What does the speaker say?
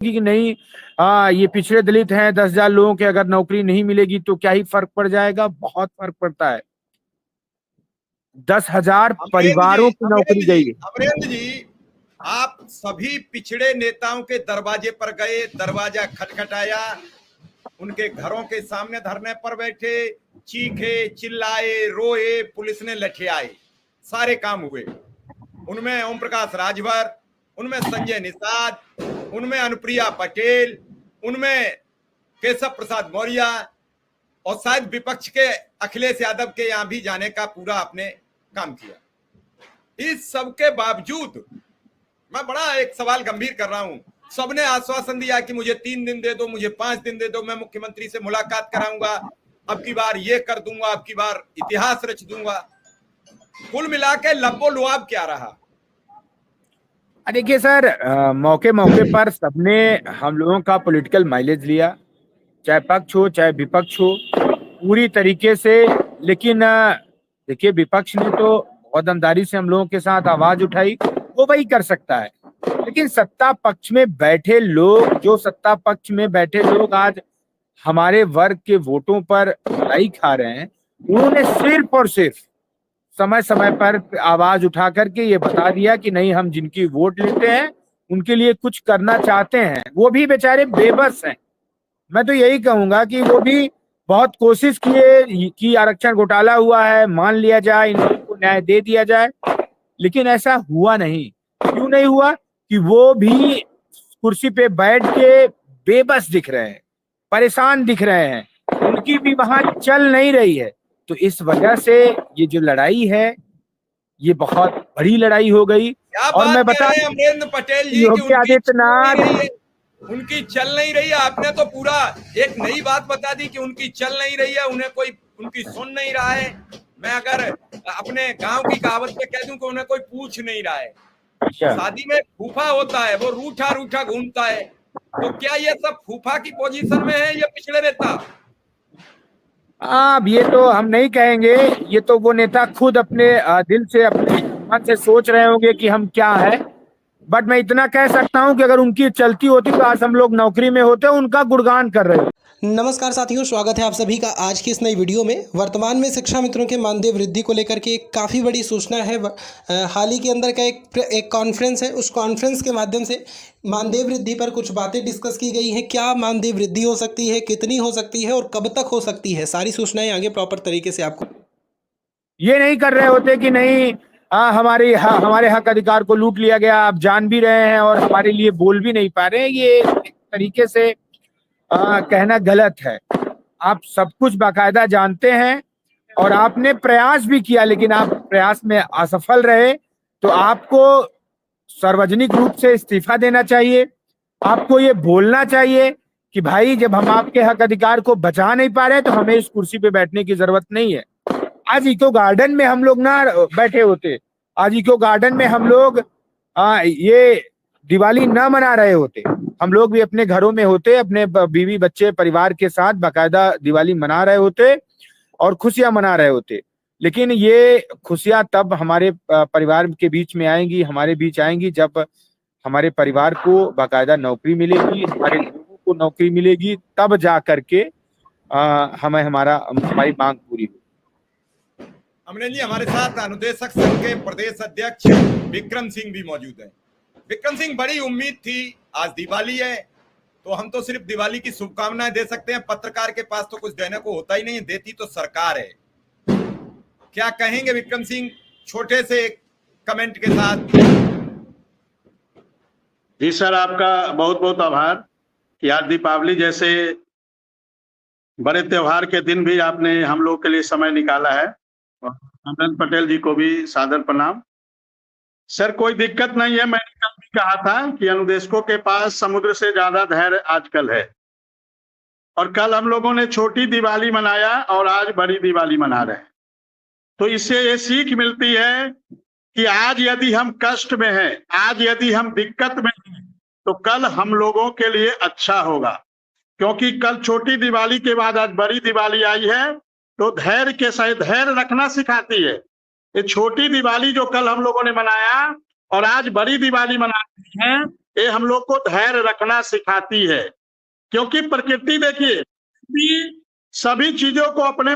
कि नहीं ये पिछड़े दलित हैं, 10,000 लोगों के अगर नौकरी नहीं मिलेगी तो क्या ही फर्क पड़ जाएगा? बहुत फर्क पड़ता है। 10,000 परिवारों की नौकरी गई है। अमरेंद्र जी, आप सभी पिछड़े नेताओं के दरवाजे पर गए, दरवाजा खटखटाया, उनके घरों के सामने धरने पर बैठे, चीखे, चिल्लाए, रोए, पुलिस ने लठियाए, सारे काम हुए। उनमें ओम प्रकाश राजभर, उनमें संजय निषाद, उनमें अनुप्रिया पटेल, उनमें केशव प्रसाद मौर्य और शायद विपक्ष के अखिलेश यादव के यहां भी जाने का पूरा आपने काम किया। इस सब के बावजूद मैं बड़ा एक सवाल गंभीर कर रहा हूं। सबने आश्वासन दिया कि मुझे 3 दिन दे दो, मुझे 5 दिन दे दो, मैं मुख्यमंत्री से मुलाकात कराऊंगा, अब की बार ये कर दूंगा, अब की बार इतिहास रच दूंगा। कुल मिला के लब्बो लुआब क्या रहा? देखिए सर, मौके मौके पर सबने हम लोगों का पॉलिटिकल माइलेज लिया, चाहे पक्ष हो चाहे विपक्ष हो, पूरी तरीके से। लेकिन देखिए, विपक्ष ने तो बहुत दमदारी से हम लोगों के साथ आवाज उठाई, वो वही कर सकता है। लेकिन सत्ता पक्ष में बैठे लोग, जो सत्ता पक्ष में बैठे लोग आज हमारे वर्ग के वोटों पर लाई खा रहे हैं, उन्होंने सिर्फ और सिर्फ समय समय पर आवाज उठा करके ये बता दिया कि नहीं, हम जिनकी वोट लेते हैं उनके लिए कुछ करना चाहते हैं। वो भी बेचारे बेबस हैं। मैं तो यही कहूंगा कि वो भी बहुत कोशिश किए कि आरक्षण घोटाला हुआ है, मान लिया जाए, इन लोगों को न्याय दे दिया जाए, लेकिन ऐसा हुआ नहीं। क्यों नहीं हुआ? कि वो भी कुर्सी पे बैठ के बेबस दिख रहे हैं, परेशान दिख रहे हैं, उनकी भी वहां चल नहीं रही है। तो इस वजह से ये जो लड़ाई है, ये बहुत बड़ी लड़ाई हो गई। और मैं बता अमरेंद्र पटेल जी योगी आदित्यनाथ, उनकी चल नहीं रही है। आपने तो पूरा एक नई बात बता दी कि उनकी चल नहीं रही है, उन्हें कोई उनकी सुन नहीं रहा है। मैं अगर अपने गांव की कहावत पे कह दूं कि उन्हें कोई पूछ नहीं रहा है। शादी में फूफा होता है, वो रूठा रूठा घूमता है। तो क्या ये सब फूफा की पोजीशन में है या पिछड़े नेता? अब ये तो हम नहीं कहेंगे, ये तो वो नेता खुद अपने दिल से, अपने मन से सोच रहे होंगे कि हम क्या है। बट मैं इतना कह सकता हूं कि अगर उनकी चलती होती तो आज हम लोग नौकरी में होते, उनका गुणगान कर रहे होते। नमस्कार साथियों, स्वागत है आप सभी का आज की इस नई वीडियो में। वर्तमान में शिक्षा मित्रों के मानदेय वृद्धि को लेकर के एक काफ़ी बड़ी सूचना है। हाल ही के अंदर का एक कॉन्फ्रेंस है, उस कॉन्फ्रेंस के माध्यम से मानदेय वृद्धि पर कुछ बातें डिस्कस की गई हैं। क्या मानदेय वृद्धि हो सकती है, कितनी हो सकती है और कब तक हो सकती है, सारी सूचनाएं आगे प्रॉपर तरीके से आपको। ये नहीं कर रहे होते कि नहीं हमारे हक अधिकार को लूट लिया गया, आप जान भी रहे हैं और हमारे लिए बोल भी नहीं पा रहे हैं। ये एक तरीके से कहना गलत है। आप सब कुछ बाकायदा जानते हैं और आपने प्रयास भी किया, लेकिन आप प्रयास में असफल रहे। तो आपको सार्वजनिक रूप से इस्तीफा देना चाहिए। आपको ये बोलना चाहिए कि भाई, जब हम आपके हक अधिकार को बचा नहीं पा रहे तो हमें इस कुर्सी पे बैठने की जरूरत नहीं है। आज इको गार्डन में हम लोग ना बैठे होते, आज इको गार्डन में हम लोग ये दिवाली ना मना रहे होते, हम लोग भी अपने घरों में होते, अपने बीवी बच्चे परिवार के साथ बाकायदा दिवाली मना रहे होते और खुशियां मना रहे होते। लेकिन ये खुशियां तब हमारे परिवार के बीच में आएंगी, हमारे बीच आएंगी, जब हमारे परिवार को बाकायदा नौकरी मिलेगी, हमारे लोगों को नौकरी मिलेगी, तब जा करके हमें हमारी मांग पूरी होगी। अमरेंद्र जी, हमारे साथ अनुदेशक संघ के प्रदेश अध्यक्ष विक्रम सिंह भी मौजूद हैं। विक्रम सिंह, बड़ी उम्मीद थी, आज दिवाली है तो हम तो सिर्फ दिवाली की शुभकामनाएं दे सकते हैं। पत्रकार के पास तो कुछ देने को होता ही नहीं है, देती तो सरकार है। क्या कहेंगे विक्रम सिंह, छोटे से कमेंट के साथ? जी सर, आपका बहुत बहुत आभार कि आज दीपावली जैसे बड़े त्योहार के दिन भी आपने हम लोग के लिए समय निकाला है। अमरेंद्र पटेल जी को भी सादर प्रणाम। सर, कोई दिक्कत नहीं है। मैंने कल भी कहा था कि अनुदेशकों के पास समुद्र से ज्यादा धैर्य आजकल है, और कल हम लोगों ने छोटी दिवाली मनाया और आज बड़ी दिवाली मना रहे हैं। तो इससे ये सीख मिलती है कि आज यदि हम कष्ट में हैं, आज यदि हम दिक्कत में हैं, तो कल हम लोगों के लिए अच्छा होगा। क्योंकि कल छोटी दिवाली के बाद आज बड़ी दिवाली आई है, तो धैर्य के साथ धैर्य रखना सिखाती है। ये छोटी दिवाली जो कल हम लोगों ने मनाया और आज बड़ी दिवाली मना रहे हैं, ये हम लोग को धैर्य रखना सिखाती है, क्योंकि प्रकृति देखिए सभी चीजों को अपने